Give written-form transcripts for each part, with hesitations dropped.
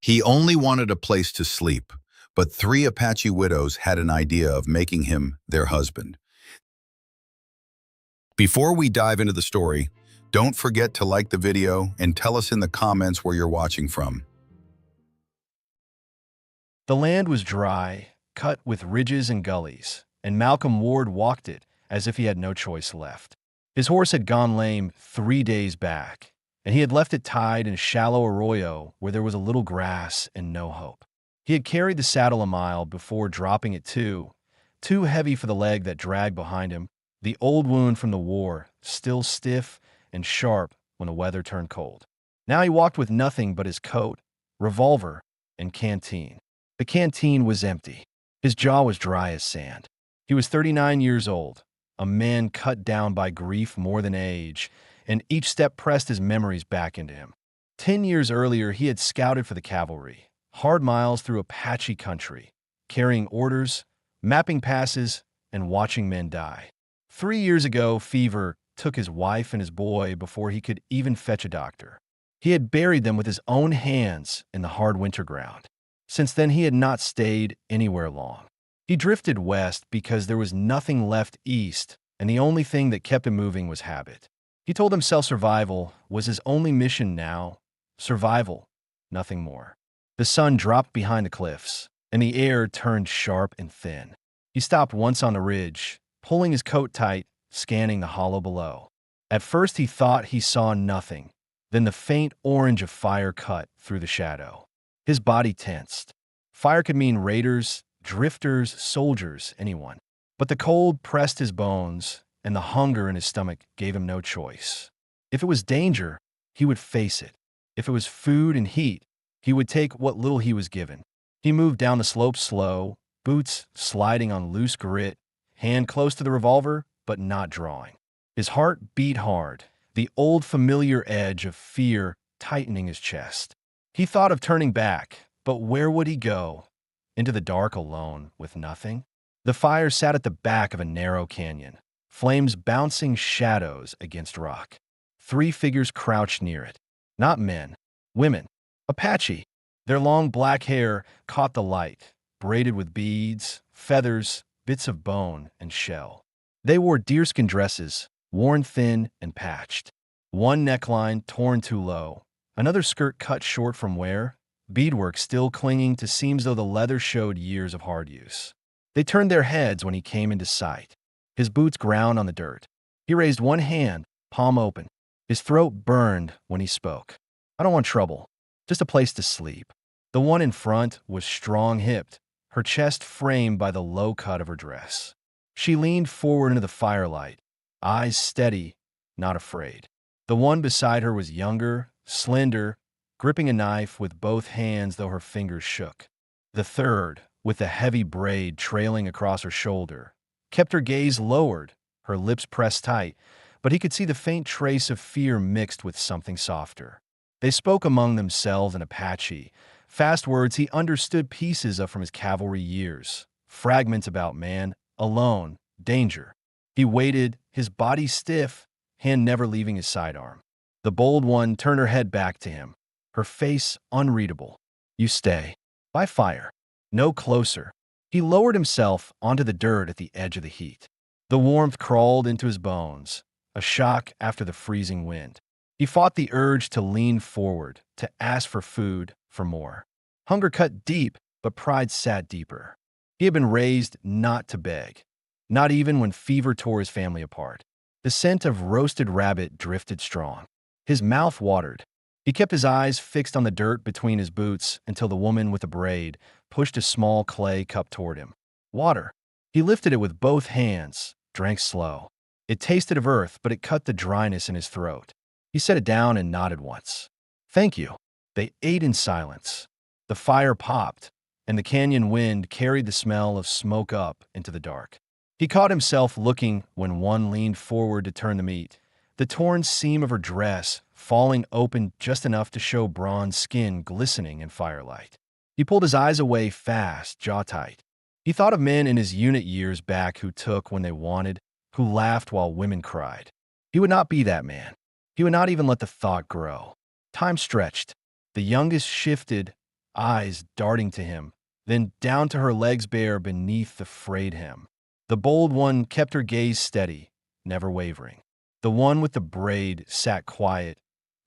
He only wanted a place to sleep, but three Apache widows had an idea of making him their husband. Before we dive into the story, don't forget to like the video and tell us in the comments where you're watching from. The land was dry, cut with ridges and gullies, and Malcolm Ward walked it as if he had no choice left. His horse had gone lame 3 days back, and he had left it tied in a shallow arroyo where there was a little grass and no hope. He had carried the saddle a mile before dropping it too heavy for the leg that dragged behind him, the old wound from the war still stiff and sharp when the weather turned cold. Now he walked with nothing but his coat, revolver, and canteen. The canteen was empty. His jaw was dry as sand. He was 39 years old, a man cut down by grief more than age, and each step pressed his memories back into him. 10 years earlier, he had scouted for the cavalry, hard miles through Apache country, carrying orders, mapping passes, and watching men die. 3 years ago, fever took his wife and his boy before he could even fetch a doctor. He had buried them with his own hands in the hard winter ground. Since then, he had not stayed anywhere long. He drifted west because there was nothing left east, and the only thing that kept him moving was habit. He told himself survival was his only mission now. Survival, nothing more. The sun dropped behind the cliffs, and the air turned sharp and thin. He stopped once on the ridge, pulling his coat tight, scanning the hollow below. At first he thought he saw nothing, then the faint orange of fire cut through the shadow. His body tensed. Fire could mean raiders, drifters, soldiers, anyone. But the cold pressed his bones, and the hunger in his stomach gave him no choice. If it was danger, he would face it. If it was food and heat, he would take what little he was given. He moved down the slope slow, boots sliding on loose grit, hand close to the revolver, but not drawing. His heart beat hard, the old familiar edge of fear tightening his chest. He thought of turning back, but where would he go? Into the dark alone, with nothing? The fire sat at the back of a narrow canyon, flames bouncing shadows against rock. 3 figures crouched near it. Not men, women. Apache. Their long black hair caught the light, braided with beads, feathers, bits of bone, and shell. They wore deerskin dresses, worn thin and patched. One neckline torn too low, another skirt cut short from wear, beadwork still clinging to seams though the leather showed years of hard use. They turned their heads when he came into sight. His boots ground on the dirt. He raised one hand, palm open. His throat burned when he spoke. "I don't want trouble, just a place to sleep." The one in front was strong-hipped, her chest framed by the low cut of her dress. She leaned forward into the firelight, eyes steady, not afraid. The one beside her was younger, slender, gripping a knife with both hands though her fingers shook. The third, with the heavy braid trailing across her shoulder, kept her gaze lowered, her lips pressed tight, but he could see the faint trace of fear mixed with something softer. They spoke among themselves in Apache, fast words he understood pieces of from his cavalry years, fragments about man, alone, danger. He waited, his body stiff, hand never leaving his sidearm. The bold one turned her head back to him, her face unreadable. "You stay. By fire. No closer." He lowered himself onto the dirt at the edge of the heat. The warmth crawled into his bones, a shock after the freezing wind. He fought the urge to lean forward, to ask for food, for more. Hunger cut deep, but pride sat deeper. He had been raised not to beg, not even when fever tore his family apart. The scent of roasted rabbit drifted strong. His mouth watered. He kept his eyes fixed on the dirt between his boots until the woman with the braid pushed a small clay cup toward him. Water. He lifted it with both hands, drank slow. It tasted of earth, but it cut the dryness in his throat. He set it down and nodded once. "Thank you." They ate in silence. The fire popped, and the canyon wind carried the smell of smoke up into the dark. He caught himself looking when one leaned forward to turn the meat, the torn seam of her dress falling open just enough to show bronze skin glistening in firelight. He pulled his eyes away fast, jaw tight. He thought of men in his unit years back who took when they wanted, who laughed while women cried. He would not be that man. He would not even let the thought grow. Time stretched. The youngest shifted, eyes darting to him, then down to her legs bare beneath the frayed hem. The bold one kept her gaze steady, never wavering. The one with the braid sat quiet,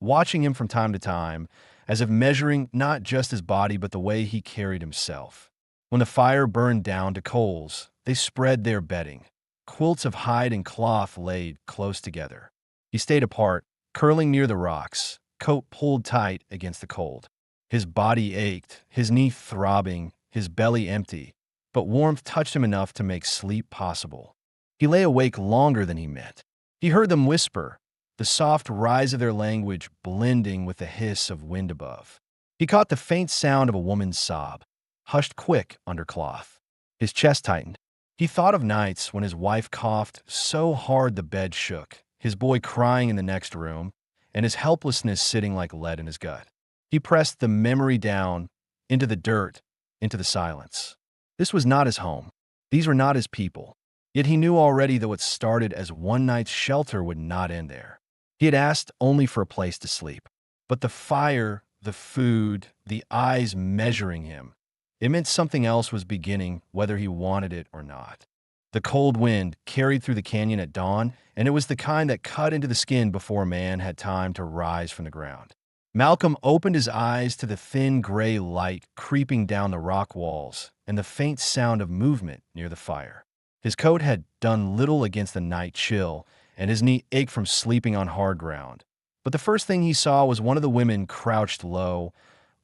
watching him from time to time, as if measuring not just his body but the way he carried himself. When the fire burned down to coals, they spread their bedding. Quilts of hide and cloth laid close together. He stayed apart, curling near the rocks, coat pulled tight against the cold. His body ached, his knee throbbing, his belly empty, but warmth touched him enough to make sleep possible. He lay awake longer than he meant. He heard them whisper, the soft rise of their language blending with the hiss of wind above. He caught the faint sound of a woman's sob, hushed quick under cloth. His chest tightened. He thought of nights when his wife coughed so hard the bed shook, his boy crying in the next room, and his helplessness sitting like lead in his gut. He pressed the memory down, into the dirt, into the silence. This was not his home. These were not his people. Yet he knew already that what started as one night's shelter would not end there. He had asked only for a place to sleep. But the fire, the food, the eyes measuring him, it meant something else was beginning, whether he wanted it or not. The cold wind carried through the canyon at dawn, and it was the kind that cut into the skin before a man had time to rise from the ground. Malcolm opened his eyes to the thin gray light creeping down the rock walls and the faint sound of movement near the fire. His coat had done little against the night chill, and his knee ached from sleeping on hard ground. But the first thing he saw was one of the women crouched low,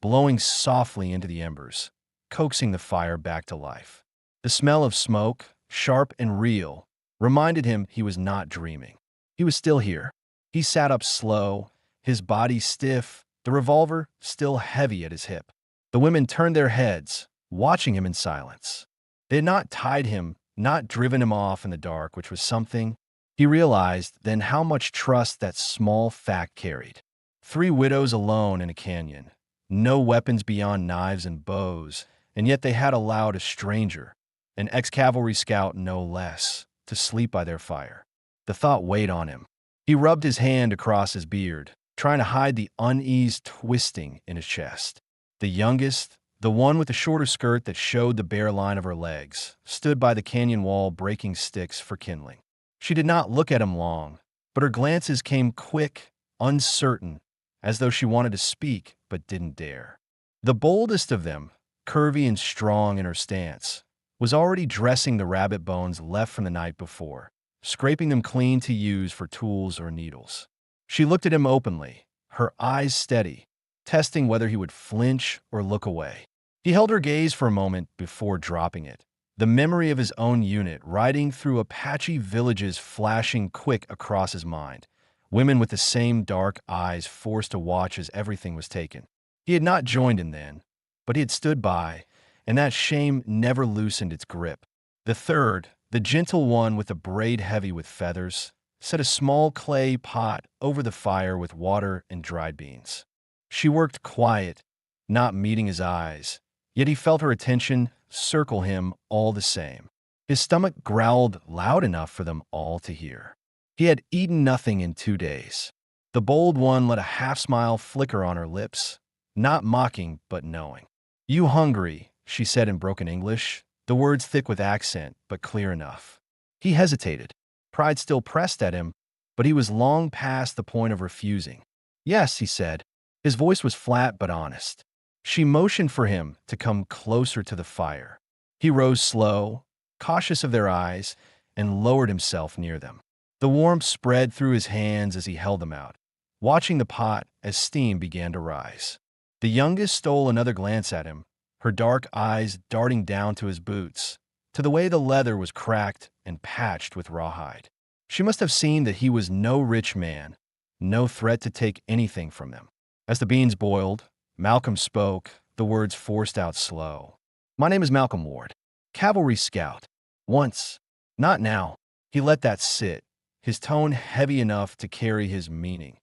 blowing softly into the embers, coaxing the fire back to life. The smell of smoke, sharp and real, reminded him he was not dreaming. He was still here. He sat up slow, his body stiff, the revolver still heavy at his hip. The women turned their heads, watching him in silence. They had not tied him, not driven him off in the dark, which was something. He realized then how much trust that small fact carried. 3 widows alone in a canyon, no weapons beyond knives and bows, and yet they had allowed a stranger, an ex-cavalry scout no less, to sleep by their fire. The thought weighed on him. He rubbed his hand across his beard, trying to hide the unease twisting in his chest. The youngest, the one with the shorter skirt that showed the bare line of her legs, stood by the canyon wall breaking sticks for kindling. She did not look at him long, but her glances came quick, uncertain, as though she wanted to speak but didn't dare. The boldest of them, curvy and strong in her stance, was already dressing the rabbit bones left from the night before, scraping them clean to use for tools or needles. She looked at him openly, her eyes steady, testing whether he would flinch or look away. He held her gaze for a moment before dropping it, the memory of his own unit riding through Apache villages flashing quick across his mind, women with the same dark eyes forced to watch as everything was taken. He had not joined in then, but he had stood by, and that shame never loosened its grip. The third, the gentle one with the braid heavy with feathers, set a small clay pot over the fire with water and dried beans. She worked quiet, not meeting his eyes, yet he felt her attention circle him all the same. His stomach growled loud enough for them all to hear. He had eaten nothing in 2 days. The bold one let a half-smile flicker on her lips, not mocking but knowing. "You hungry?" she said in broken English, the words thick with accent but clear enough. He hesitated. Pride still pressed at him, but he was long past the point of refusing. "Yes," he said. His voice was flat but honest. She motioned for him to come closer to the fire. He rose slow, cautious of their eyes, and lowered himself near them. The warmth spread through his hands as he held them out, watching the pot as steam began to rise. The youngest stole another glance at him, her dark eyes darting down to his boots, to the way the leather was cracked and patched with rawhide. She must have seen that he was no rich man, no threat to take anything from them. As the beans boiled, Malcolm spoke, the words forced out slow. "My name is Malcolm Ward, cavalry scout. Once, not now." He let that sit, his tone heavy enough to carry his meaning,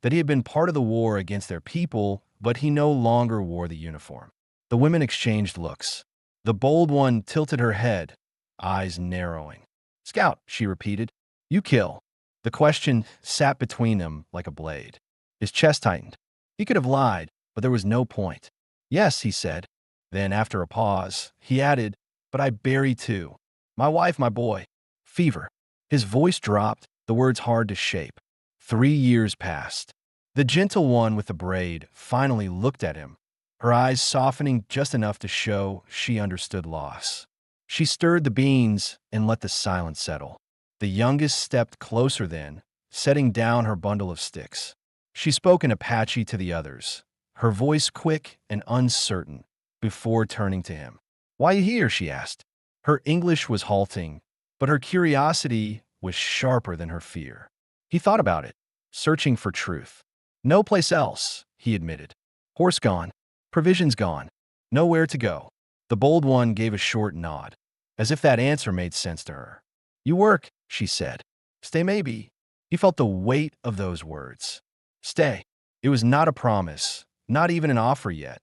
that he had been part of the war against their people, but he no longer wore the uniform. The women exchanged looks. The bold one tilted her head, eyes narrowing. "Scout," she repeated. "You kill." The question sat between them like a blade. His chest tightened. He could have lied, but there was no point. Yes, he said. Then, after a pause, he added, but I bury too. My wife, my boy. Fever. His voice dropped, the words hard to shape. 3 years passed. The gentle one with the braid finally looked at him, her eyes softening just enough to show she understood loss. She stirred the beans and let the silence settle. The youngest stepped closer then, setting down her bundle of sticks. She spoke in Apache to the others, her voice quick and uncertain, before turning to him. Why you here? She asked. Her English was halting, but her curiosity was sharper than her fear. He thought about it, searching for truth. No place else, he admitted. Horse gone, provisions gone, nowhere to go. The bold one gave a short nod, as if that answer made sense to her. You work, she said. Stay maybe. He felt the weight of those words. Stay. It was not a promise, not even an offer yet,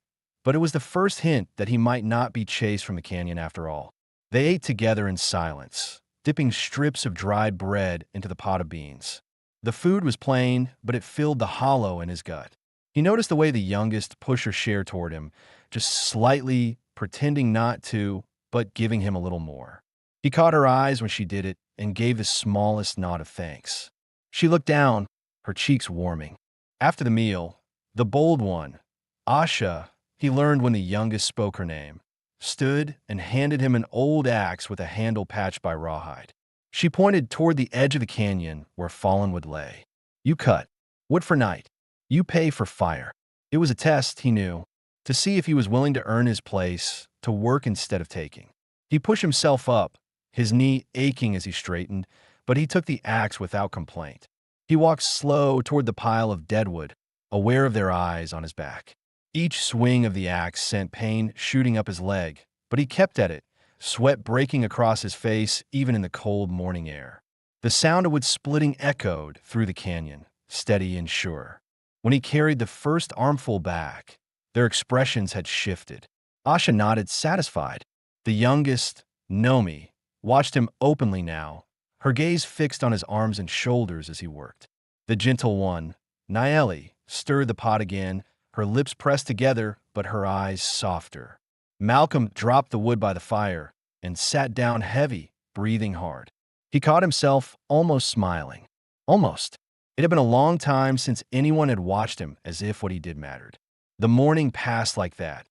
but it was the first hint that he might not be chased from the canyon after all. They ate together in silence, dipping strips of dried bread into the pot of beans. The food was plain, but it filled the hollow in his gut. He noticed the way the youngest pushed her share toward him, just slightly, pretending not to, but giving him a little more. He caught her eyes when she did it and gave the smallest nod of thanks. She looked down, her cheeks warming. After the meal, the bold one, Asha, he learned when the youngest spoke her name, stood and handed him an old axe with a handle patched by rawhide. She pointed toward the edge of the canyon where Fallenwood lay. You cut. Wood for night. You pay for fire. It was a test, he knew, to see if he was willing to earn his place, to work instead of taking. He pushed himself up, his knee aching as he straightened, but he took the axe without complaint. He walked slow toward the pile of deadwood, aware of their eyes on his back. Each swing of the axe sent pain shooting up his leg, but he kept at it, sweat breaking across his face even in the cold morning air. The sound of wood splitting echoed through the canyon, steady and sure. When he carried the first armful back, their expressions had shifted. Asha nodded, satisfied. The youngest, Nomi, watched him openly now, her gaze fixed on his arms and shoulders as he worked. The gentle one, Naeli, stirred the pot again, her lips pressed together, but her eyes softer. Malcolm dropped the wood by the fire and sat down heavy, breathing hard. He caught himself almost smiling. Almost. It had been a long time since anyone had watched him as if what he did mattered. The morning passed like that.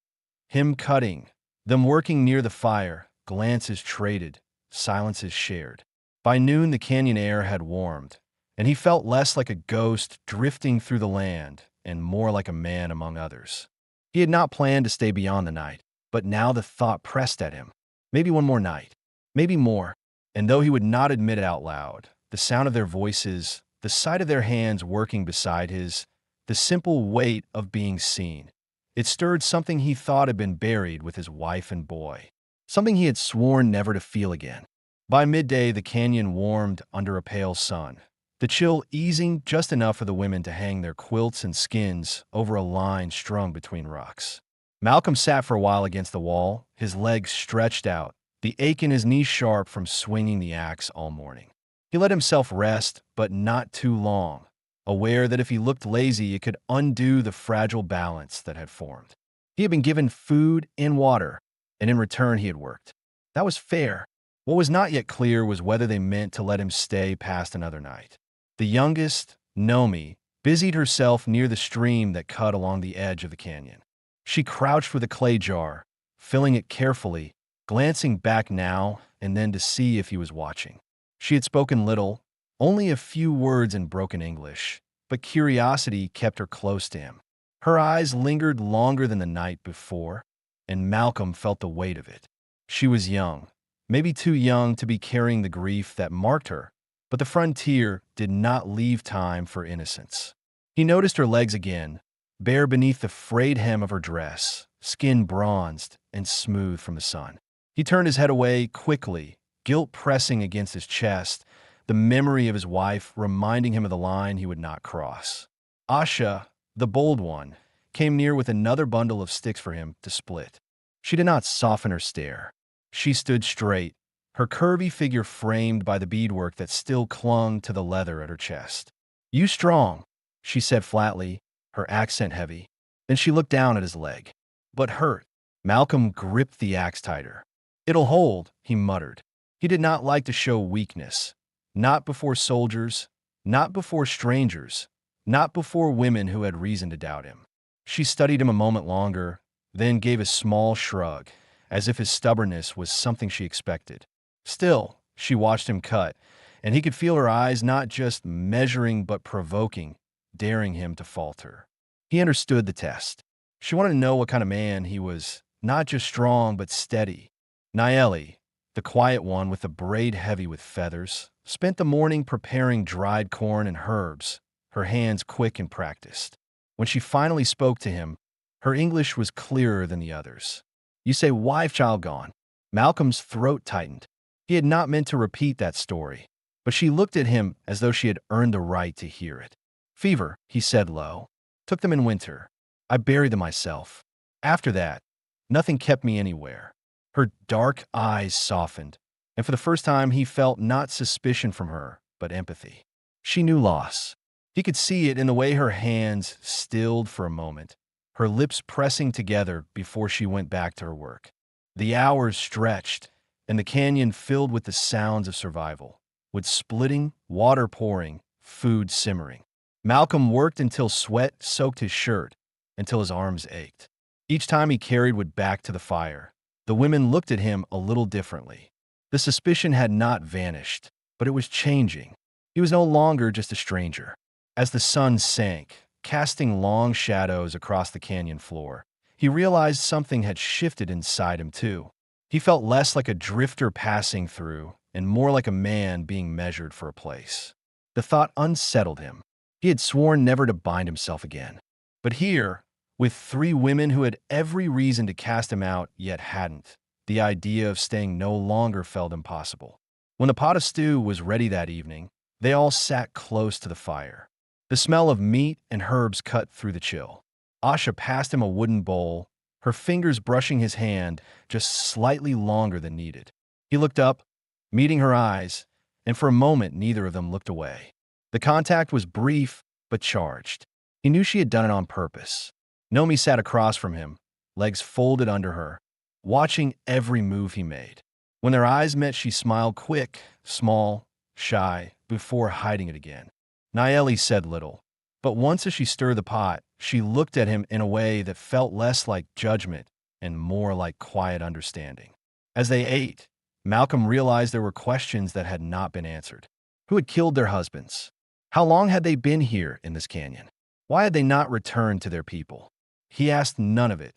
Him cutting, them working near the fire, glances traded, silences shared. By noon the canyon air had warmed, and he felt less like a ghost drifting through the land and more like a man among others. He had not planned to stay beyond the night, but now the thought pressed at him. Maybe one more night. Maybe more. And though he would not admit it out loud, the sound of their voices, the sight of their hands working beside his, the simple weight of being seen, it stirred something he thought had been buried with his wife and boy, something he had sworn never to feel again. By midday, the canyon warmed under a pale sun, the chill easing just enough for the women to hang their quilts and skins over a line strung between rocks. Malcolm sat for a while against the wall, his legs stretched out, the ache in his knees sharp from swinging the axe all morning. He let himself rest, but not too long, aware that if he looked lazy, it could undo the fragile balance that had formed. He had been given food and water, and in return he had worked. That was fair. What was not yet clear was whether they meant to let him stay past another night. The youngest, Nomi, busied herself near the stream that cut along the edge of the canyon. She crouched with a clay jar, filling it carefully, glancing back now and then to see if he was watching. She had spoken little, only a few words in broken English, but curiosity kept her close to him. Her eyes lingered longer than the night before, and Malcolm felt the weight of it. She was young, maybe too young to be carrying the grief that marked her, but the frontier did not leave time for innocence. He noticed her legs again, bare beneath the frayed hem of her dress, skin bronzed and smooth from the sun. He turned his head away quickly, guilt pressing against his chest, the memory of his wife reminding him of the line he would not cross. Asha, the bold one, came near with another bundle of sticks for him to split. She did not soften her stare. She stood straight, her curvy figure framed by the beadwork that still clung to the leather at her chest. You strong, she said flatly, her accent heavy. Then she looked down at his leg. but hurt. Malcolm gripped the axe tighter. "It'll hold," he muttered. He did not like to show weakness. Not before soldiers, not before strangers, not before women who had reason to doubt him. She studied him a moment longer, then gave a small shrug, as if his stubbornness was something she expected. Still, she watched him cut, and he could feel her eyes not just measuring but provoking, daring him to falter. He understood the test. She wanted to know what kind of man he was, not just strong but steady. Naeli, the quiet one with the braid heavy with feathers, spent the morning preparing dried corn and herbs, her hands quick and practiced. When she finally spoke to him, her English was clearer than the others. "You say wife child gone." Malcolm's throat tightened. He had not meant to repeat that story, but she looked at him as though she had earned the right to hear it. "Fever," he said low. "Took them in winter. I buried them myself. After that, nothing kept me anywhere." Her dark eyes softened, and for the first time he felt not suspicion from her, but empathy. She knew loss. He could see it in the way her hands stilled for a moment, her lips pressing together before she went back to her work. The hours stretched, and the canyon filled with the sounds of survival, with splitting, water pouring, food simmering. Malcolm worked until sweat soaked his shirt, until his arms ached. Each time he carried wood back to the fire, the women looked at him a little differently. The suspicion had not vanished, but it was changing. He was no longer just a stranger. As the sun sank, casting long shadows across the canyon floor, he realized something had shifted inside him too. He felt less like a drifter passing through and more like a man being measured for a place. The thought unsettled him. He had sworn never to bind himself again. But here, with three women who had every reason to cast him out yet hadn't, the idea of staying no longer felt impossible. When the pot of stew was ready that evening, they all sat close to the fire. The smell of meat and herbs cut through the chill. Asha passed him a wooden bowl, her fingers brushing his hand just slightly longer than needed. He looked up, meeting her eyes, and for a moment neither of them looked away. The contact was brief but charged. He knew she had done it on purpose. Nomi sat across from him, legs folded under her, watching every move he made. When their eyes met, she smiled quick, small, shy, before hiding it again. Naeli said little, but once as she stirred the pot, she looked at him in a way that felt less like judgment and more like quiet understanding. As they ate, Malcolm realized there were questions that had not been answered. Who had killed their husbands? How long had they been here in this canyon? Why had they not returned to their people? He asked none of it.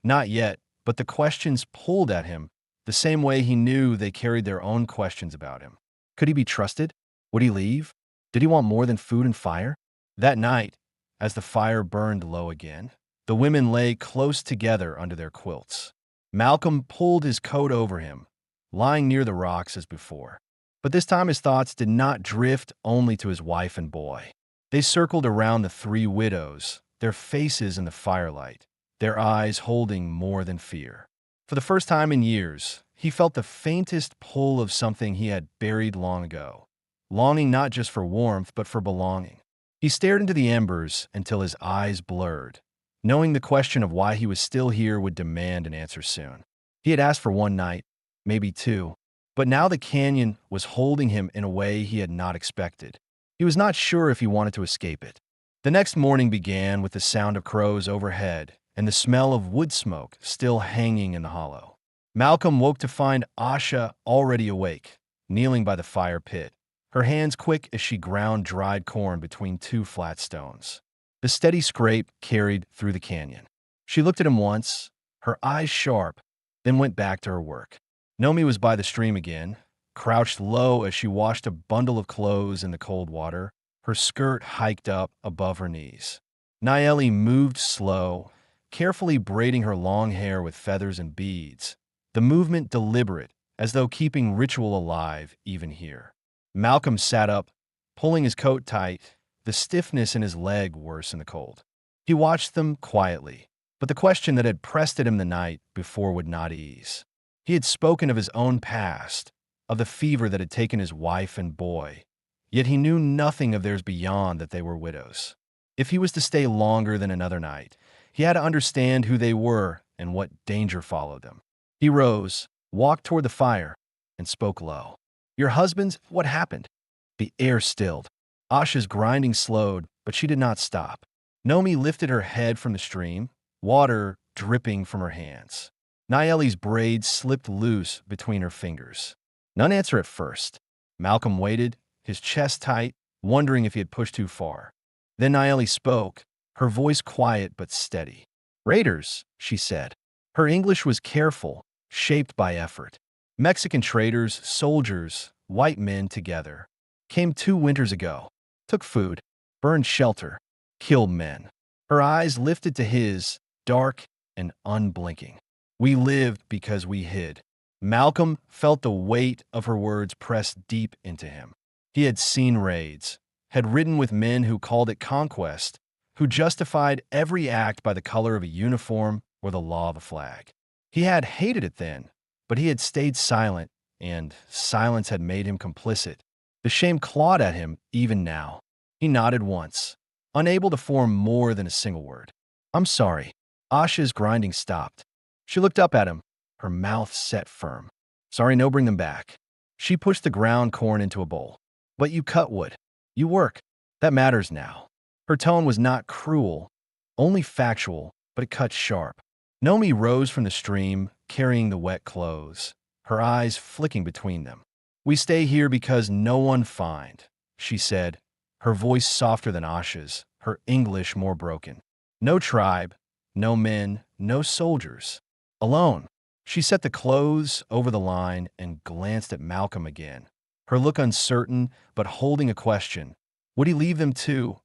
Not yet, but the questions pulled at him the same way he knew they carried their own questions about him. Could he be trusted? Would he leave? Did he want more than food and fire? That night, as the fire burned low again, the women lay close together under their quilts. Malcolm pulled his coat over him, lying near the rocks as before. But this time his thoughts did not drift only to his wife and boy. They circled around the three widows, their faces in the firelight, their eyes holding more than fear. For the first time in years, he felt the faintest pull of something he had buried long ago, longing not just for warmth but for belonging. He stared into the embers until his eyes blurred, knowing the question of why he was still here would demand an answer soon. He had asked for one night, maybe two, but now the canyon was holding him in a way he had not expected. He was not sure if he wanted to escape it. The next morning began with the sound of crows overhead and the smell of wood smoke still hanging in the hollow. Malcolm woke to find Asha already awake, kneeling by the fire pit, her hands quick as she ground dried corn between two flat stones. The steady scrape carried through the canyon. She looked at him once, her eyes sharp, then went back to her work. Nomi was by the stream again, crouched low as she washed a bundle of clothes in the cold water, her skirt hiked up above her knees. Naeli moved slow, carefully braiding her long hair with feathers and beads, the movement deliberate, as though keeping ritual alive even here. Malcolm sat up, pulling his coat tight, the stiffness in his leg worse in the cold. He watched them quietly, but the question that had pressed at him the night before would not ease. He had spoken of his own past, of the fever that had taken his wife and boy, yet he knew nothing of theirs beyond that they were widows. If he was to stay longer than another night, he had to understand who they were and what danger followed them. He rose, walked toward the fire, and spoke low. "Your husband's, what happened?" The air stilled. Asha's grinding slowed, but she did not stop. Nomi lifted her head from the stream, water dripping from her hands. Nayeli's braids slipped loose between her fingers. None answered at first. Malcolm waited, his chest tight, wondering if he had pushed too far. Then Nayeli spoke, her voice quiet but steady. "Raiders," she said. Her English was careful, shaped by effort. "Mexican traders, soldiers, white men together. Came 2 winters ago. Took food, burned shelter, killed men." Her eyes lifted to his, dark and unblinking. "We lived because we hid." Malcolm felt the weight of her words press deep into him. He had seen raids, had ridden with men who called it conquest, who justified every act by the color of a uniform or the law of a flag. He had hated it then, but he had stayed silent, and silence had made him complicit. The shame clawed at him even now. He nodded once, unable to form more than a single word. "I'm sorry." Asha's grinding stopped. She looked up at him, her mouth set firm. "Sorry, no, bring them back." She pushed the ground corn into a bowl. "But you cut wood. You work. That matters now." Her tone was not cruel, only factual, but it cut sharp. Nomi rose from the stream, carrying the wet clothes, her eyes flicking between them. "We stay here because no one find," she said, her voice softer than Asha's, her English more broken. "No tribe, no men, no soldiers. Alone." She set the clothes over the line and glanced at Malcolm again, her look uncertain but holding a question. Would he leave them too,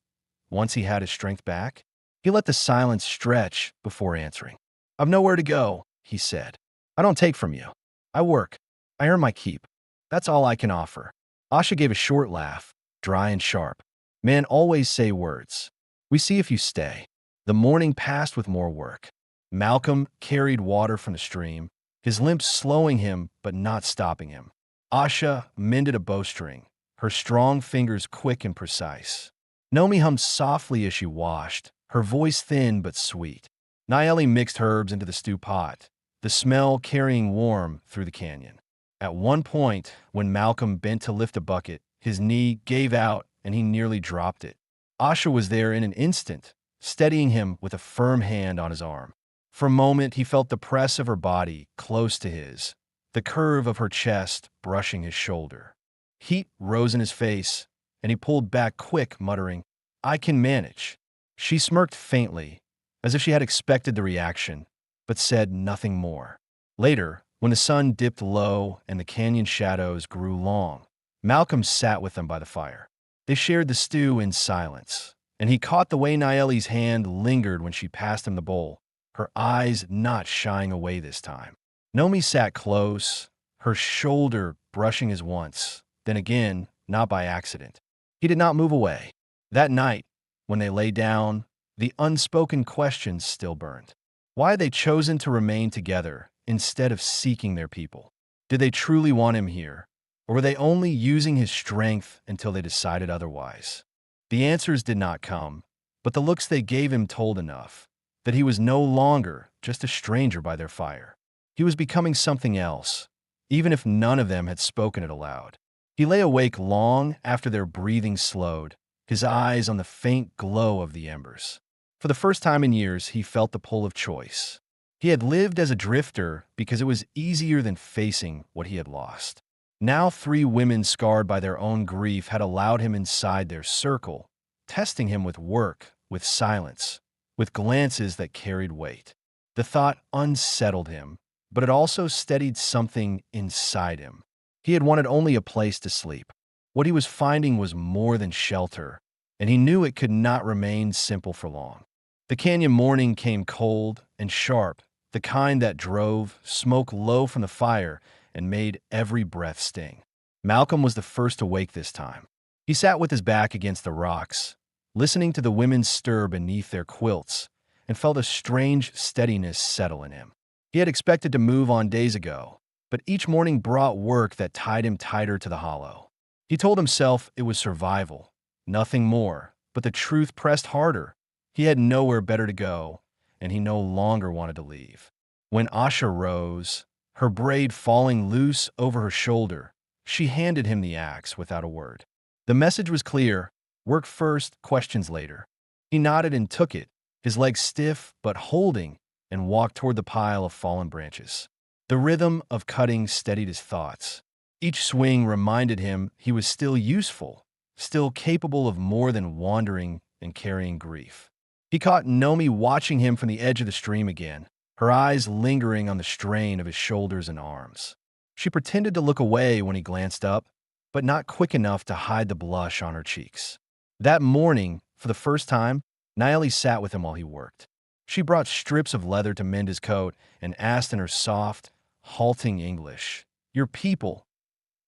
once he had his strength back? He let the silence stretch before answering. "I've nowhere to go," he said. "I don't take from you. I work. I earn my keep. That's all I can offer." Asha gave a short laugh, dry and sharp. "Men always say words. We see if you stay." The morning passed with more work. Malcolm carried water from the stream, his limp slowing him but not stopping him. Asha mended a bowstring, her strong fingers quick and precise. Nomi hummed softly as she washed, her voice thin but sweet. Nayeli mixed herbs into the stew pot, the smell carrying warm through the canyon. At one point, when Malcolm bent to lift a bucket, his knee gave out and he nearly dropped it. Asha was there in an instant, steadying him with a firm hand on his arm. For a moment, he felt the press of her body close to his, the curve of her chest brushing his shoulder. Heat rose in his face, and he pulled back quick, muttering, "I can manage." She smirked faintly, as if she had expected the reaction, but said nothing more. Later, when the sun dipped low and the canyon shadows grew long, Malcolm sat with them by the fire. They shared the stew in silence, and he caught the way Nayeli's hand lingered when she passed him the bowl, her eyes not shying away this time. Nomi sat close, her shoulder brushing his once, then again, not by accident. He did not move away. That night, when they lay down, the unspoken questions still burned. Why had they chosen to remain together instead of seeking their people? Did they truly want him here, or were they only using his strength until they decided otherwise? The answers did not come, but the looks they gave him told enough, that he was no longer just a stranger by their fire. He was becoming something else, even if none of them had spoken it aloud. He lay awake long after their breathing slowed, his eyes on the faint glow of the embers. For the first time in years, he felt the pull of choice. He had lived as a drifter because it was easier than facing what he had lost. Now 3 women scarred by their own grief had allowed him inside their circle, testing him with work, with silence, with glances that carried weight. The thought unsettled him, but it also steadied something inside him. He had wanted only a place to sleep. What he was finding was more than shelter, and he knew it could not remain simple for long. The canyon morning came cold and sharp, the kind that drove smoke low from the fire and made every breath sting. Malcolm was the first to wake this time. He sat with his back against the rocks, listening to the women stir beneath their quilts, and felt a strange steadiness settle in him. He had expected to move on days ago, but each morning brought work that tied him tighter to the hollow. He told himself it was survival, nothing more, but the truth pressed harder. He had nowhere better to go, and he no longer wanted to leave. When Asha rose, her braid falling loose over her shoulder, she handed him the axe without a word. The message was clear: work first, questions later. He nodded and took it, his legs stiff but holding, and walked toward the pile of fallen branches. The rhythm of cutting steadied his thoughts. Each swing reminded him he was still useful, still capable of more than wandering and carrying grief. He caught Nomi watching him from the edge of the stream again, her eyes lingering on the strain of his shoulders and arms. She pretended to look away when he glanced up, but not quick enough to hide the blush on her cheeks. That morning, for the first time, Naeli sat with him while he worked. She brought strips of leather to mend his coat and asked in her soft, halting English, "Your people,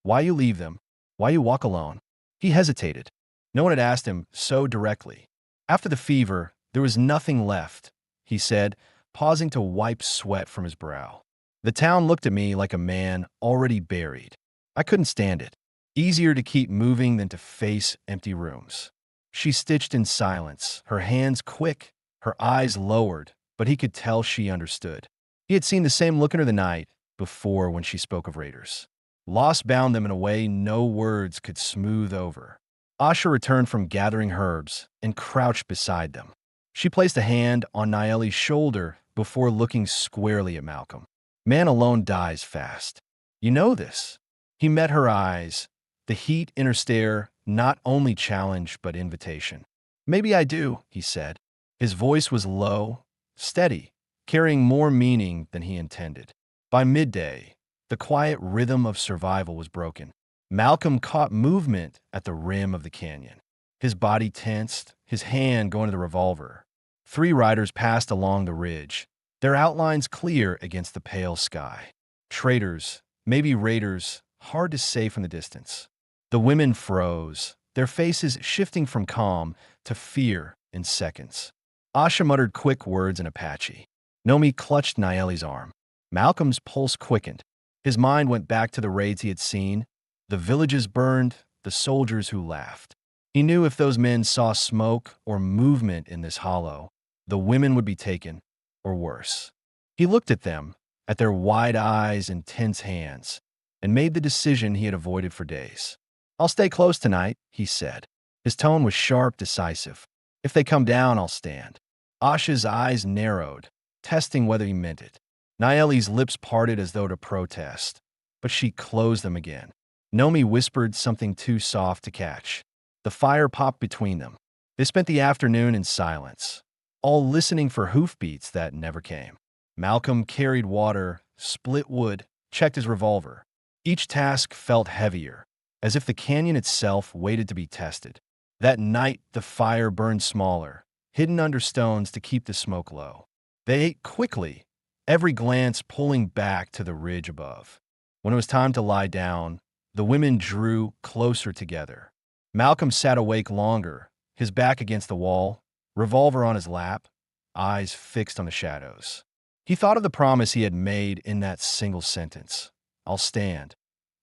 why you leave them? Why you walk alone?" He hesitated. No one had asked him so directly. After the fever, there was nothing left, he said, pausing to wipe sweat from his brow. The town looked at me like a man already buried. I couldn't stand it. Easier to keep moving than to face empty rooms. She stitched in silence, her hands quick, her eyes lowered, but he could tell she understood. He had seen the same look in her the night before when she spoke of raiders. Loss bound them in a way no words could smooth over. Asha returned from gathering herbs and crouched beside them. She placed a hand on Naeli's shoulder before looking squarely at Malcolm. Man alone dies fast. You know this. He met her eyes, the heat in her stare not only challenge but invitation. Maybe I do, he said. His voice was low, steady, carrying more meaning than he intended. By midday, the quiet rhythm of survival was broken. Malcolm caught movement at the rim of the canyon. His body tensed, his hand going to the revolver. 3 riders passed along the ridge, their outlines clear against the pale sky. Traders, maybe raiders, hard to say from the distance. The women froze, their faces shifting from calm to fear in seconds. Asha muttered quick words in Apache. Nomi clutched Naeli's arm. Malcolm's pulse quickened. His mind went back to the raids he had seen, the villages burned, the soldiers who laughed. He knew if those men saw smoke or movement in this hollow, the women would be taken, or worse. He looked at them, at their wide eyes and tense hands, and made the decision he had avoided for days. "I'll stay close tonight," he said. His tone was sharp, decisive. "If they come down, I'll stand." Asha's eyes narrowed, testing whether he meant it. Naeli's lips parted as though to protest, but she closed them again. Nomi whispered something too soft to catch. The fire popped between them. They spent the afternoon in silence, all listening for hoofbeats that never came. Malcolm carried water, split wood, checked his revolver. Each task felt heavier, as if the canyon itself waited to be tested. That night, the fire burned smaller, hidden under stones to keep the smoke low. They ate quickly, every glance pulling back to the ridge above. When it was time to lie down, the women drew closer together. Malcolm sat awake longer, his back against the wall, revolver on his lap, eyes fixed on the shadows. He thought of the promise he had made in that single sentence, "I'll stand,"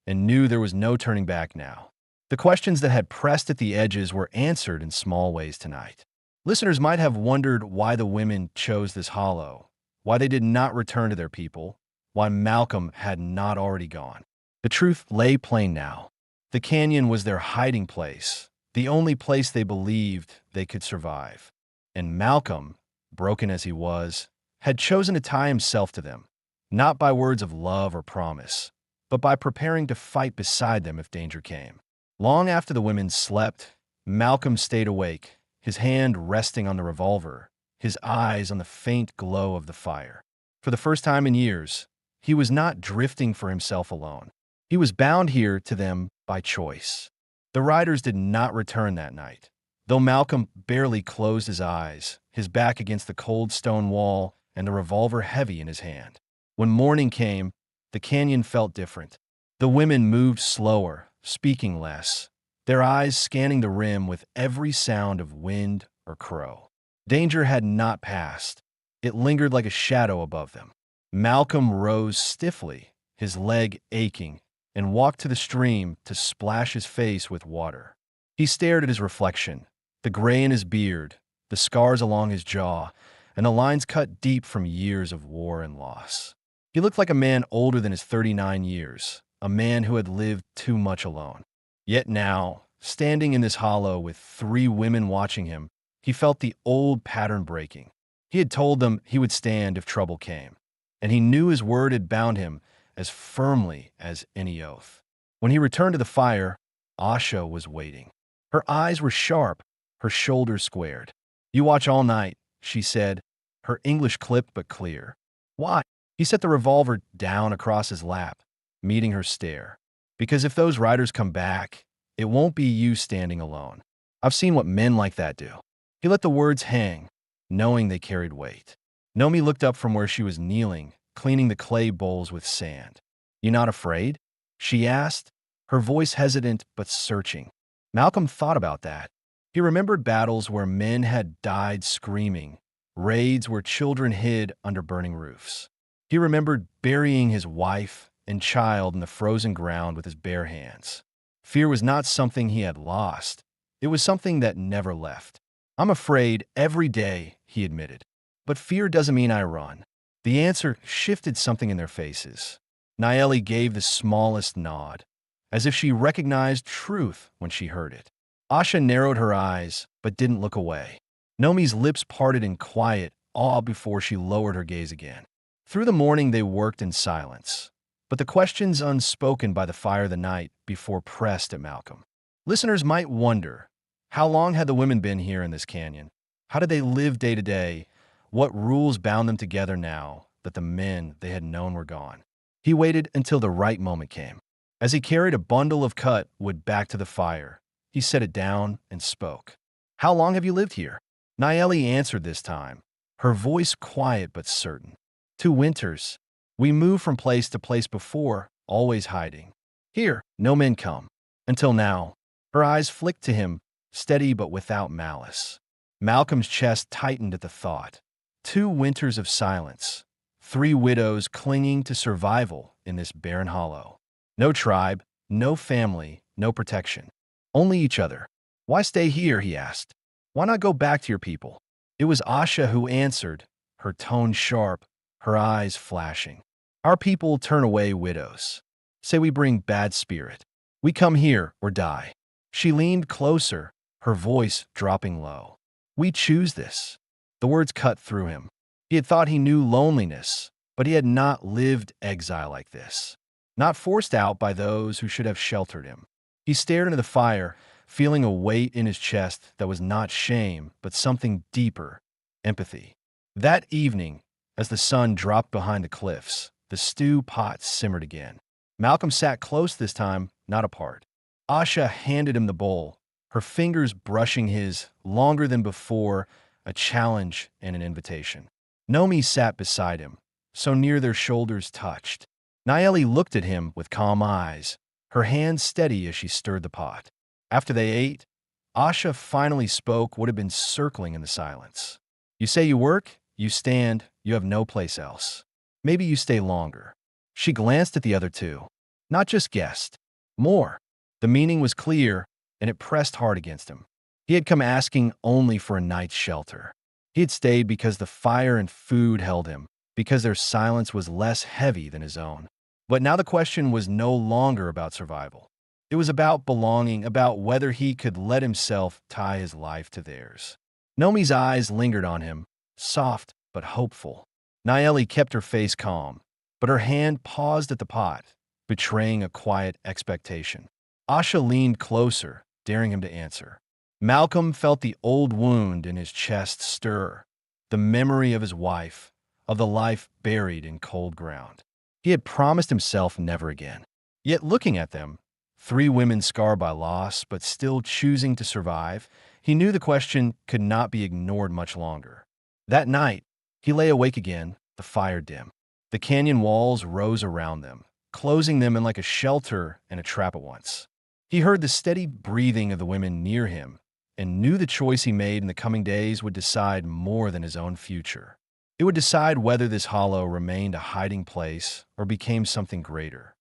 and knew there was no turning back now. The questions that had pressed at the edges were answered in small ways tonight. Listeners might have wondered why the women chose this hollow, why they did not return to their people, why Malcolm had not already gone. The truth lay plain now. The canyon was their hiding place, the only place they believed they could survive. And Malcolm, broken as he was, had chosen to tie himself to them, not by words of love or promise, but by preparing to fight beside them if danger came. Long after the women slept, Malcolm stayed awake, his hand resting on the revolver, his eyes on the faint glow of the fire. For the first time in years, he was not drifting for himself alone. He was bound here to them by choice. The riders did not return that night, though Malcolm barely closed his eyes, his back against the cold stone wall and the revolver heavy in his hand. When morning came, the canyon felt different. The women moved slower, speaking less, their eyes scanning the rim with every sound of wind or crow. Danger had not passed. It lingered like a shadow above them. Malcolm rose stiffly, his leg aching, and walked to the stream to splash his face with water. He stared at his reflection, the gray in his beard, the scars along his jaw, and the lines cut deep from years of war and loss. He looked like a man older than his 39 years, a man who had lived too much alone. Yet now, standing in this hollow with 3 women watching him, he felt the old pattern breaking. He had told them he would stand if trouble came, and he knew his word had bound him as firmly as any oath. When he returned to the fire, Asha was waiting. Her eyes were sharp, her shoulders squared. "You watch all night," she said, her English clipped but clear. "Why?" He set the revolver down across his lap, meeting her stare. "Because if those riders come back, it won't be you standing alone. I've seen what men like that do." He let the words hang, knowing they carried weight. Nomi looked up from where she was kneeling, cleaning the clay bowls with sand. "You not afraid?" she asked, her voice hesitant but searching. Malcolm thought about that. He remembered battles where men had died screaming, raids where children hid under burning roofs. He remembered burying his wife and child in the frozen ground with his bare hands. Fear was not something he had lost. It was something that never left. "I'm afraid every day," he admitted. "But fear doesn't mean I run." The answer shifted something in their faces. Naeli gave the smallest nod, as if she recognized truth when she heard it. Asha narrowed her eyes, but didn't look away. Nomi's lips parted in quiet awe before she lowered her gaze again. Through the morning they worked in silence, but the questions unspoken by the fire the night before pressed at Malcolm. Listeners might wonder, how long had the women been here in this canyon? How did they live day to day? What rules bound them together now that the men they had known were gone? He waited until the right moment came. As he carried a bundle of cut wood back to the fire, he set it down and spoke. "How long have you lived here?" Naeli answered this time, her voice quiet but certain. "2 winters. We moved from place to place before, always hiding. Here, no men come. Until now." Her eyes flicked to him, steady but without malice. Malcolm's chest tightened at the thought. 2 winters of silence. 3 widows clinging to survival in this barren hollow. No tribe, no family, no protection. Only each other. "Why stay here?" he asked. "Why not go back to your people?" It was Asha who answered, her tone sharp, her eyes flashing. "Our people turn away widows. Say we bring bad spirit. We come here or die." She leaned closer, her voice dropping low. "We choose this." The words cut through him. He had thought he knew loneliness, but he had not lived exile like this. Not forced out by those who should have sheltered him. He stared into the fire, feeling a weight in his chest that was not shame, but something deeper, empathy. That evening, as the sun dropped behind the cliffs, the stew pot simmered again. Malcolm sat close this time, not apart. Asha handed him the bowl, her fingers brushing his, longer than before, a challenge and an invitation. Nomi sat beside him, so near their shoulders touched. Naeli looked at him with calm eyes, her hand steady as she stirred the pot. After they ate, Asha finally spoke what had been circling in the silence. "You say you work, you stand, you have no place else. Maybe you stay longer." She glanced at the other 2. Not just guest. More. The meaning was clear, and it pressed hard against him. He had come asking only for a night's shelter. He had stayed because the fire and food held him, because their silence was less heavy than his own. But now the question was no longer about survival. It was about belonging, about whether he could let himself tie his life to theirs. Nomi's eyes lingered on him, soft but hopeful. Naeli kept her face calm, but her hand paused at the pot, betraying a quiet expectation. Asha leaned closer, daring him to answer. Malcolm felt the old wound in his chest stir, the memory of his wife, of the life buried in cold ground. He had promised himself never again. Yet looking at them, 3 women scarred by loss but still choosing to survive, he knew the question could not be ignored much longer. That night, he lay awake again, the fire dim. The canyon walls rose around them, closing them in like a shelter and a trap at once. He heard the steady breathing of the women near him and knew the choice he made in the coming days would decide more than his own future. It would decide whether this hollow remained a hiding place or became something greater.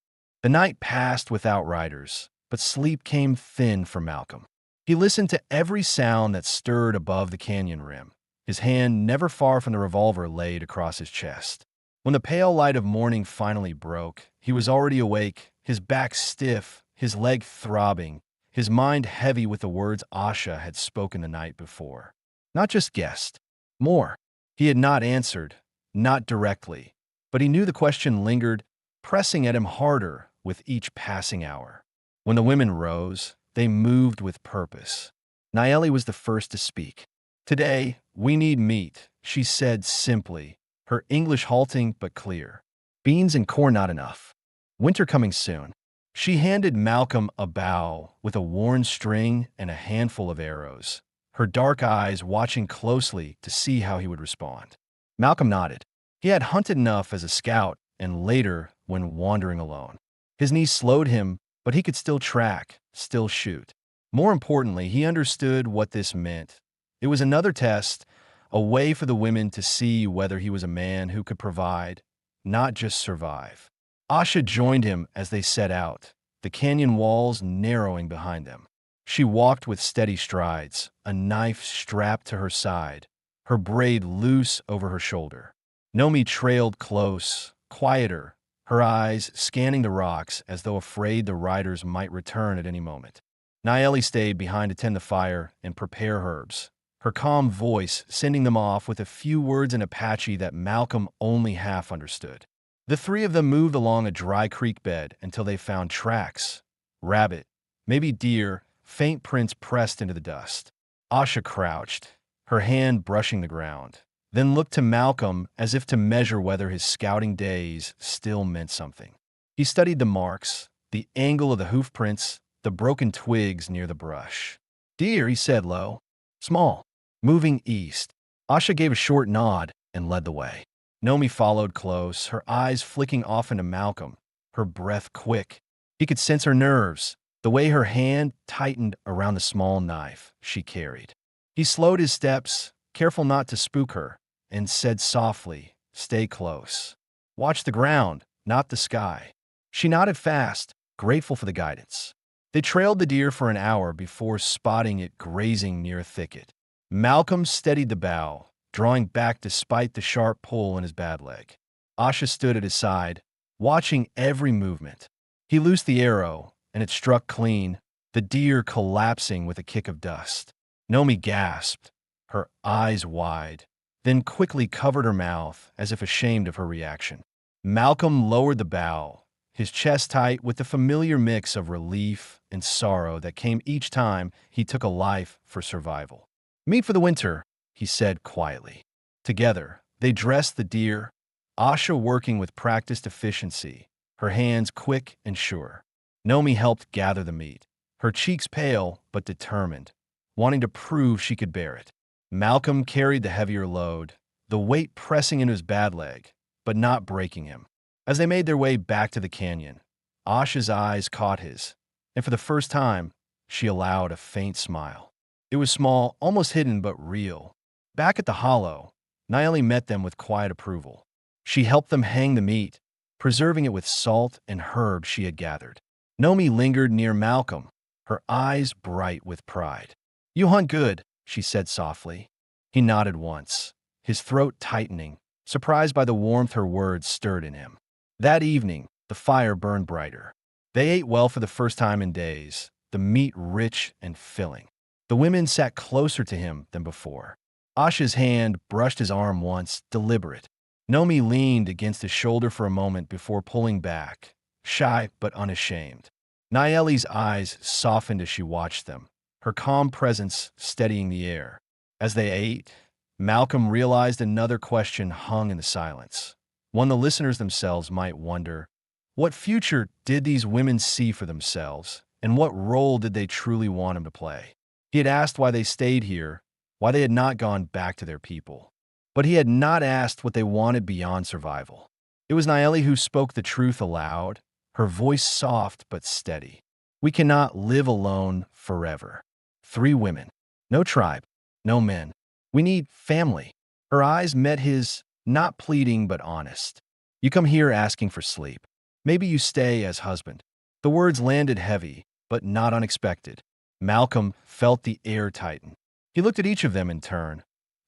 The night passed without riders, but sleep came thin for Malcolm. He listened to every sound that stirred above the canyon rim, his hand never far from the revolver laid across his chest. When the pale light of morning finally broke, he was already awake, his back stiff, his leg throbbing, his mind heavy with the words Asha had spoken the night before. Not just guessed. More. He had not answered, not directly, but he knew the question lingered, pressing at him harder with each passing hour. When the women rose, they moved with purpose. Nayeli was the first to speak. "Today, we need meat," she said simply, her English halting but clear. "Beans and corn not enough. Winter coming soon." She handed Malcolm a bow with a worn string and a handful of arrows, her dark eyes watching closely to see how he would respond. Malcolm nodded. He had hunted enough as a scout and later when wandering alone. His knees slowed him, but he could still track, still shoot. More importantly, he understood what this meant. It was another test, a way for the women to see whether he was a man who could provide, not just survive. Asha joined him as they set out, the canyon walls narrowing behind them. She walked with steady strides, a knife strapped to her side, her braid loose over her shoulder. Nomi trailed close, quieter, her eyes scanning the rocks as though afraid the riders might return at any moment. Nayeli stayed behind to tend the fire and prepare herbs, her calm voice sending them off with a few words in Apache that Malcolm only half understood. The three of them moved along a dry creek bed until they found tracks. Rabbit, maybe deer, faint prints pressed into the dust. Asha crouched, her hand brushing the ground, then looked to Malcolm as if to measure whether his scouting days still meant something. He studied the marks, the angle of the hoof prints, the broken twigs near the brush. "Deer," he said low. "Small. Moving east." Asha gave a short nod and led the way. Nomi followed close, her eyes flicking off into Malcolm, her breath quick. He could sense her nerves, the way her hand tightened around the small knife she carried. He slowed his steps, careful not to spook her, and said softly, "Stay close. Watch the ground, not the sky." She nodded fast, grateful for the guidance. They trailed the deer for an hour before spotting it grazing near a thicket. Malcolm steadied the bow, drawing back despite the sharp pull in his bad leg. Asha stood at his side, watching every movement. He loosed the arrow, and it struck clean, the deer collapsing with a kick of dust. Nomi gasped, her eyes wide, then quickly covered her mouth as if ashamed of her reaction. Malcolm lowered the bow, his chest tight with the familiar mix of relief and sorrow that came each time he took a life for survival. "Meat for the winter," he said quietly. Together, they dressed the deer, Asha working with practiced efficiency, her hands quick and sure. Nomi helped gather the meat, her cheeks pale but determined, wanting to prove she could bear it. Malcolm carried the heavier load, the weight pressing into his bad leg, but not breaking him. As they made their way back to the canyon, Asha's eyes caught his, and for the first time, she allowed a faint smile. It was small, almost hidden, but real. Back at the hollow, Nayeli met them with quiet approval. She helped them hang the meat, preserving it with salt and herbs she had gathered. Nomi lingered near Malcolm, her eyes bright with pride. "You hunt good," she said softly. He nodded once, his throat tightening, surprised by the warmth her words stirred in him. That evening, the fire burned brighter. They ate well for the first time in days, the meat rich and filling. The women sat closer to him than before. Asha's hand brushed his arm once, deliberate. Nomi leaned against his shoulder for a moment before pulling back, shy but unashamed. Nayeli's eyes softened as she watched them, her calm presence steadying the air. As they ate, Malcolm realized another question hung in the silence, one the listeners themselves might wonder. What future did these women see for themselves, and what role did they truly want him to play? He had asked why they stayed here, why they had not gone back to their people. But he had not asked what they wanted beyond survival. It was Nayeli who spoke the truth aloud, her voice soft but steady. "We cannot live alone forever. 3 women. No tribe. No men. We need family." Her eyes met his, not pleading but honest. "You come here asking for sleep. Maybe you stay as husband." The words landed heavy, but not unexpected. Malcolm felt the air tighten. He looked at each of them in turn.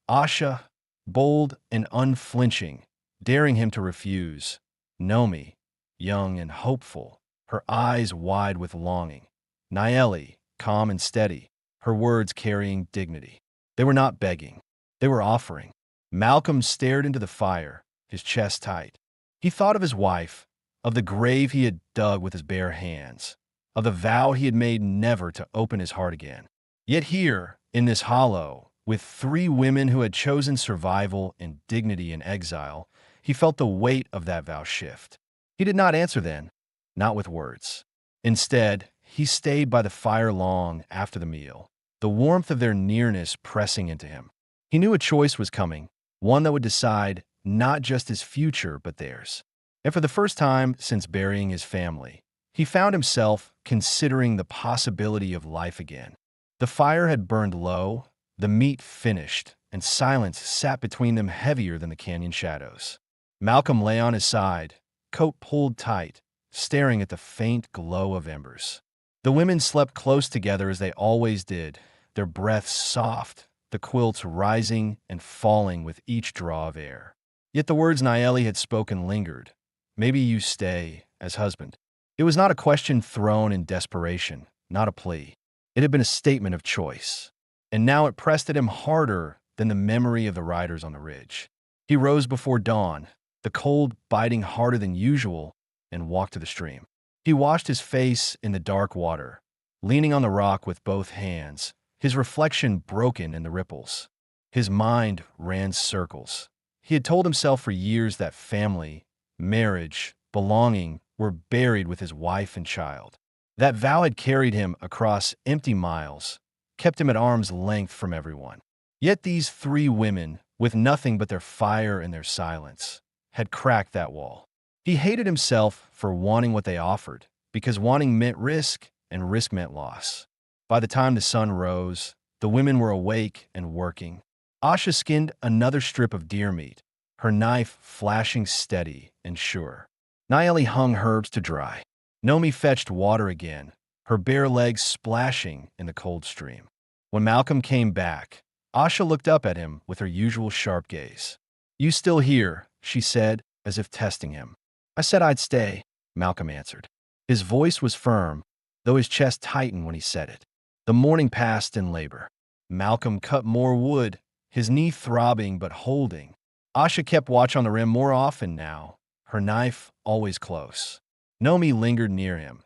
Asha, bold and unflinching, daring him to refuse. Nomi, young and hopeful, her eyes wide with longing. Naeli, calm and steady, her words carrying dignity. They were not begging. They were offering. Malcolm stared into the fire, his chest tight. He thought of his wife, of the grave he had dug with his bare hands, of the vow he had made never to open his heart again. Yet here, in this hollow, with three women who had chosen survival and dignity in exile, he felt the weight of that vow shift. He did not answer then, not with words. Instead, he stayed by the fire long after the meal, the warmth of their nearness pressing into him. He knew a choice was coming, one that would decide not just his future but theirs. And for the first time since burying his family, he found himself considering the possibility of life again. The fire had burned low, the meat finished, and silence sat between them heavier than the canyon shadows. Malcolm lay on his side, coat pulled tight, staring at the faint glow of embers. The women slept close together as they always did, their breaths soft, the quilts rising and falling with each draw of air. Yet the words Naeli had spoken lingered. Maybe you stay, as husband. It was not a question thrown in desperation, not a plea. It had been a statement of choice. And now it pressed at him harder than the memory of the riders on the ridge. He rose before dawn, the cold biting harder than usual, and walked to the stream. He washed his face in the dark water, leaning on the rock with both hands, his reflection broken in the ripples. His mind ran circles. He had told himself for years that family, marriage, belonging were buried with his wife and child. That vow had carried him across empty miles, kept him at arm's length from everyone. Yet these three women, with nothing but their fire and their silence, had cracked that wall. He hated himself for wanting what they offered, because wanting meant risk, and risk meant loss. By the time the sun rose, the women were awake and working. Asha skinned another strip of deer meat, her knife flashing steady and sure. Naeli hung herbs to dry. Nomi fetched water again, her bare legs splashing in the cold stream. When Malcolm came back, Asha looked up at him with her usual sharp gaze. "You still here?" she said, as if testing him. "I said I'd stay," Malcolm answered. His voice was firm, though his chest tightened when he said it. The morning passed in labor. Malcolm cut more wood, his knee throbbing but holding. Asha kept watch on the rim more often now, her knife always close. Nomi lingered near him,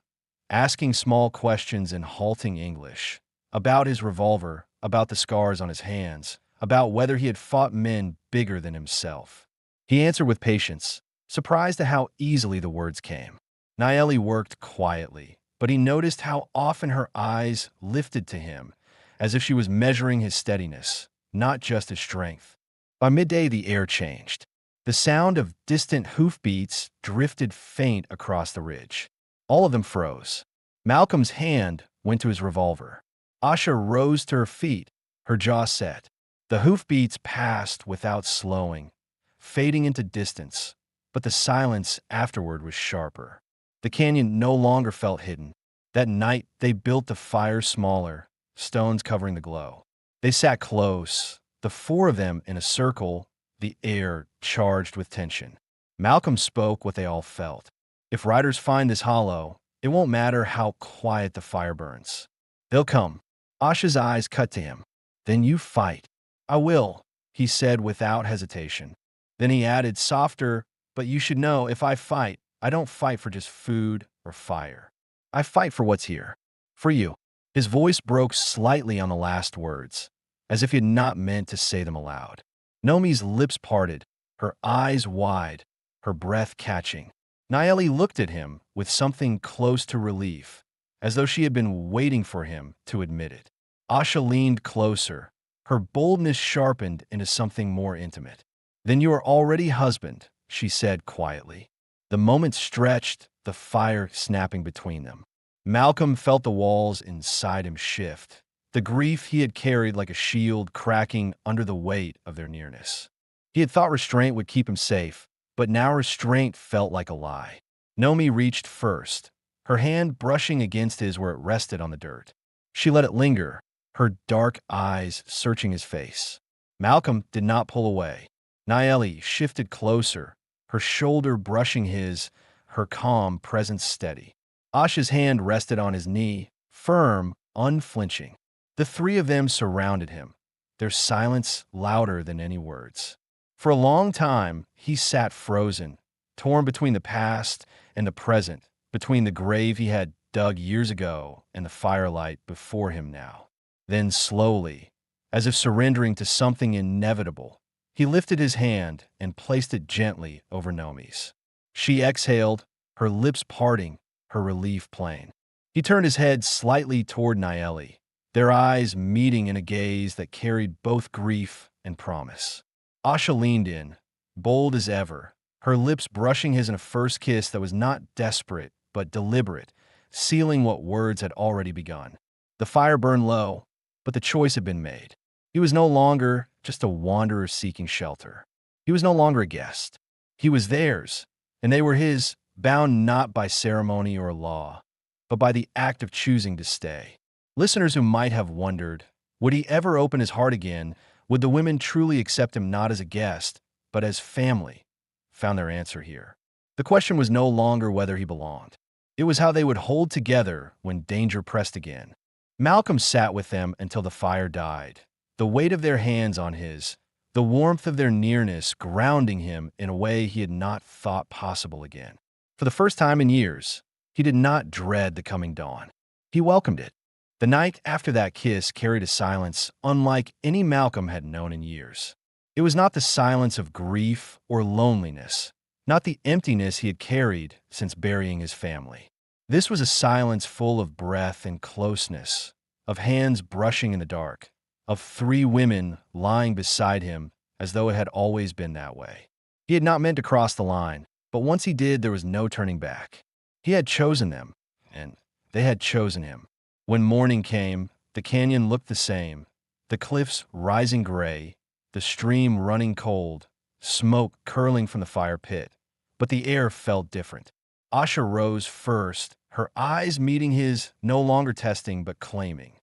asking small questions in halting English, about his revolver, about the scars on his hands, about whether he had fought men bigger than himself. He answered with patience, surprised at how easily the words came. Naeli worked quietly, but he noticed how often her eyes lifted to him, as if she was measuring his steadiness, not just his strength. By midday, the air changed. The sound of distant hoofbeats drifted faint across the ridge. All of them froze. Malcolm's hand went to his revolver. Asha rose to her feet, her jaw set. The hoofbeats passed without slowing, fading into distance, but the silence afterward was sharper. The canyon no longer felt hidden. That night, they built the fire smaller, stones covering the glow. They sat close, the four of them in a circle, the air charged with tension. Malcolm spoke what they all felt. If riders find this hollow, it won't matter how quiet the fire burns. They'll come. Asha's eyes cut to him. Then you fight. I will, he said without hesitation. Then he added softer, but you should know if I fight, I don't fight for just food or fire. I fight for what's here. For you. His voice broke slightly on the last words, as if he had not meant to say them aloud. Nomi's lips parted, her eyes wide, her breath catching. Naeli looked at him with something close to relief, as though she had been waiting for him to admit it. Asha leaned closer, her boldness sharpened into something more intimate. Then you are already husband, she said quietly. The moment stretched, the fire snapping between them. Malcolm felt the walls inside him shift, the grief he had carried like a shield cracking under the weight of their nearness. He had thought restraint would keep him safe, but now restraint felt like a lie. Nomi reached first, her hand brushing against his where it rested on the dirt. She let it linger, her dark eyes searching his face. Malcolm did not pull away. Naeli shifted closer, her shoulder brushing his, her calm presence steady. Asha's hand rested on his knee, firm, unflinching. The three of them surrounded him, their silence louder than any words. For a long time, he sat frozen, torn between the past and the present, between the grave he had dug years ago and the firelight before him now. Then slowly, as if surrendering to something inevitable, he lifted his hand and placed it gently over Nomi's. She exhaled, her lips parting, her relief plain. He turned his head slightly toward Naeli, their eyes meeting in a gaze that carried both grief and promise. Asha leaned in, bold as ever, her lips brushing his in a first kiss that was not desperate but deliberate, sealing what words had already begun. The fire burned low, but the choice had been made. He was no longer just a wanderer seeking shelter. He was no longer a guest. He was theirs, and they were his, bound not by ceremony or law, but by the act of choosing to stay. Listeners who might have wondered, would he ever open his heart again? Would the women truly accept him not as a guest, but as family? Found their answer here. The question was no longer whether he belonged. It was how they would hold together when danger pressed again. Malcolm sat with them until the fire died, the weight of their hands on his, the warmth of their nearness grounding him in a way he had not thought possible again. For the first time in years, he did not dread the coming dawn. He welcomed it. The night after that kiss carried a silence unlike any Malcolm had known in years. It was not the silence of grief or loneliness, not the emptiness he had carried since burying his family. This was a silence full of breath and closeness, of hands brushing in the dark, of three women lying beside him as though it had always been that way. He had not meant to cross the line, but once he did, there was no turning back. He had chosen them, and they had chosen him. When morning came, the canyon looked the same, the cliffs rising gray, the stream running cold, smoke curling from the fire pit. But the air felt different. Asha rose first, her eyes meeting his, no longer testing but claiming.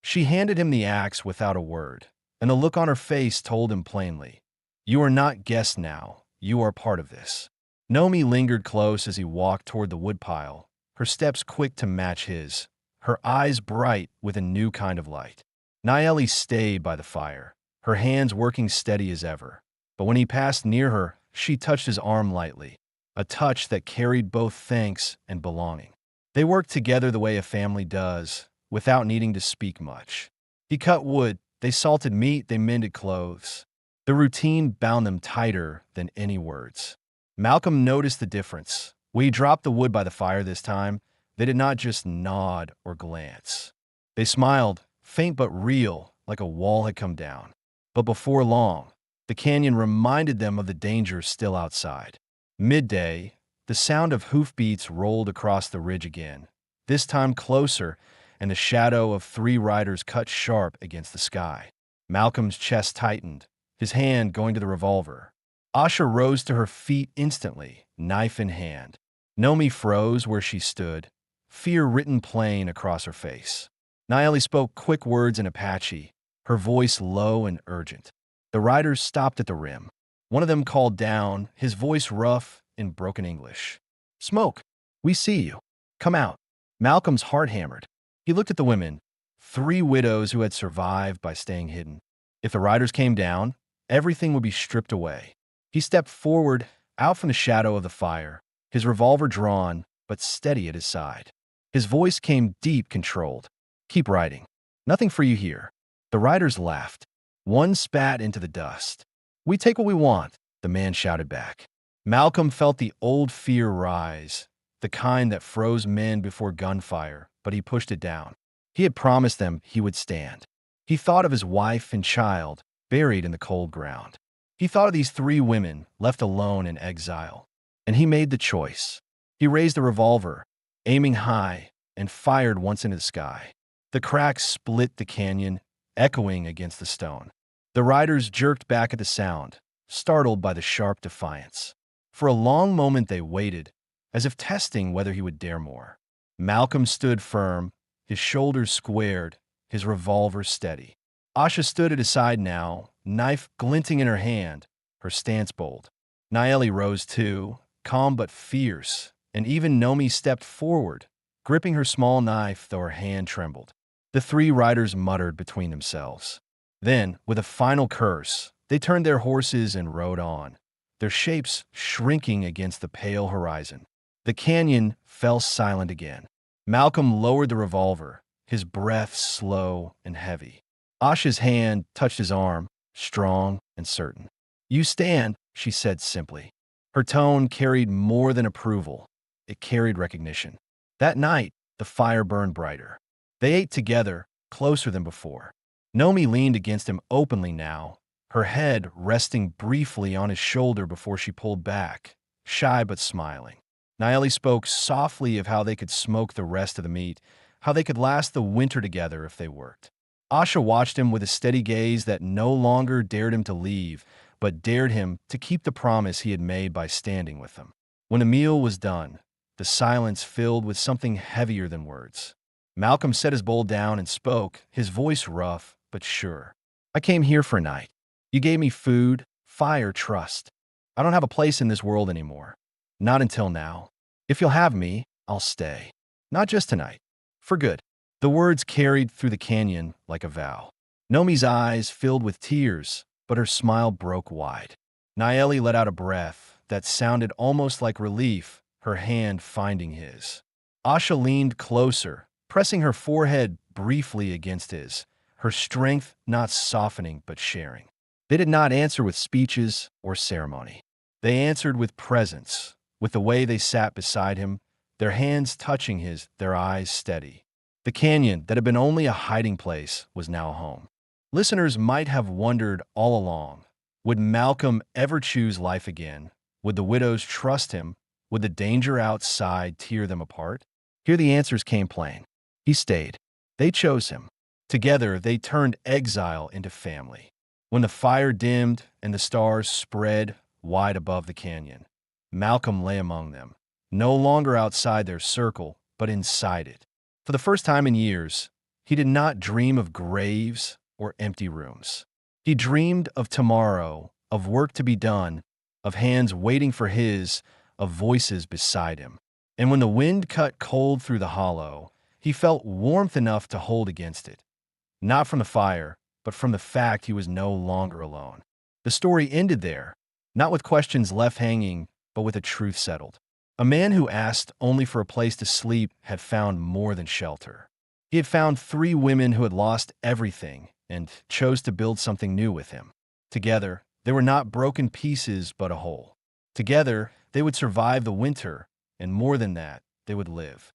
She handed him the axe without a word, and the look on her face told him plainly, "You are not guests now, you are part of this." Nomi lingered close as he walked toward the woodpile, her steps quick to match his, her eyes bright with a new kind of light. Naeli stayed by the fire, her hands working steady as ever. But when he passed near her, she touched his arm lightly, a touch that carried both thanks and belonging. They worked together the way a family does, without needing to speak much. He cut wood, they salted meat, they mended clothes. The routine bound them tighter than any words. Malcolm noticed the difference. When he dropped the wood by the fire this time, they did not just nod or glance. They smiled, faint but real, like a wall had come down. But before long, the canyon reminded them of the danger still outside. Midday, the sound of hoofbeats rolled across the ridge again, this time closer, and the shadow of three riders cut sharp against the sky. Malcolm's chest tightened, his hand going to the revolver. Asha rose to her feet instantly, knife in hand. Nomi froze where she stood, fear written plain across her face. Naeli spoke quick words in Apache, her voice low and urgent. The riders stopped at the rim. One of them called down, his voice rough in broken English. "Smoke, we see you. Come out." Malcolm's heart hammered. He looked at the women, three widows who had survived by staying hidden. If the riders came down, everything would be stripped away. He stepped forward, out from the shadow of the fire, his revolver drawn, but steady at his side. His voice came deep, controlled. "Keep riding. Nothing for you here." The riders laughed. One spat into the dust. "We take what we want," the man shouted back. Malcolm felt the old fear rise, the kind that froze men before gunfire, but he pushed it down. He had promised them he would stand. He thought of his wife and child, buried in the cold ground. He thought of these three women, left alone in exile. And he made the choice. He raised the revolver, aiming high, and fired once into the sky. The cracks split the canyon, echoing against the stone. The riders jerked back at the sound, startled by the sharp defiance. For a long moment they waited, as if testing whether he would dare more. Malcolm stood firm, his shoulders squared, his revolver steady. Asha stood at his side now, knife glinting in her hand, her stance bold. Naeli rose too, calm but fierce, and even Nomi stepped forward, gripping her small knife though her hand trembled. The three riders muttered between themselves. Then, with a final curse, they turned their horses and rode on, their shapes shrinking against the pale horizon. The canyon fell silent again. Malcolm lowered the revolver, his breath slow and heavy. Asha's hand touched his arm, strong and certain. "You stand," she said simply. Her tone carried more than approval. It carried recognition. That night, the fire burned brighter. They ate together, closer than before. Nomi leaned against him openly now, her head resting briefly on his shoulder before she pulled back, shy but smiling. Naeli spoke softly of how they could smoke the rest of the meat, how they could last the winter together if they worked. Asha watched him with a steady gaze that no longer dared him to leave, but dared him to keep the promise he had made by standing with them. When the meal was done, the silence filled with something heavier than words. Malcolm set his bowl down and spoke, his voice rough but sure. "I came here for a night. You gave me food, fire, trust. I don't have a place in this world anymore. Not until now. If you'll have me, I'll stay. Not just tonight. For good." The words carried through the canyon like a vow. Nomi's eyes filled with tears, but her smile broke wide. Naeli let out a breath that sounded almost like relief, her hand finding his. Asha leaned closer, pressing her forehead briefly against his, her strength not softening but sharing. They did not answer with speeches or ceremony. They answered with presence, with the way they sat beside him, their hands touching his, their eyes steady. The canyon that had been only a hiding place was now a home. Listeners might have wondered all along, would Malcolm ever choose life again? Would the widows trust him? Would the danger outside tear them apart? Here the answers came plain. He stayed. They chose him. Together they turned exile into family. When the fire dimmed and the stars spread wide above the canyon, Malcolm lay among them, no longer outside their circle, but inside it. For the first time in years, he did not dream of graves or empty rooms. He dreamed of tomorrow, of work to be done, of hands waiting for his, of voices beside him. And when the wind cut cold through the hollow, he felt warmth enough to hold against it. Not from the fire, but from the fact he was no longer alone. The story ended there, not with questions left hanging, but with a truth settled. A man who asked only for a place to sleep had found more than shelter. He had found 3 women who had lost everything and chose to build something new with him. Together, they were not broken pieces but a whole. Together, they would survive the winter, and more than that, they would live.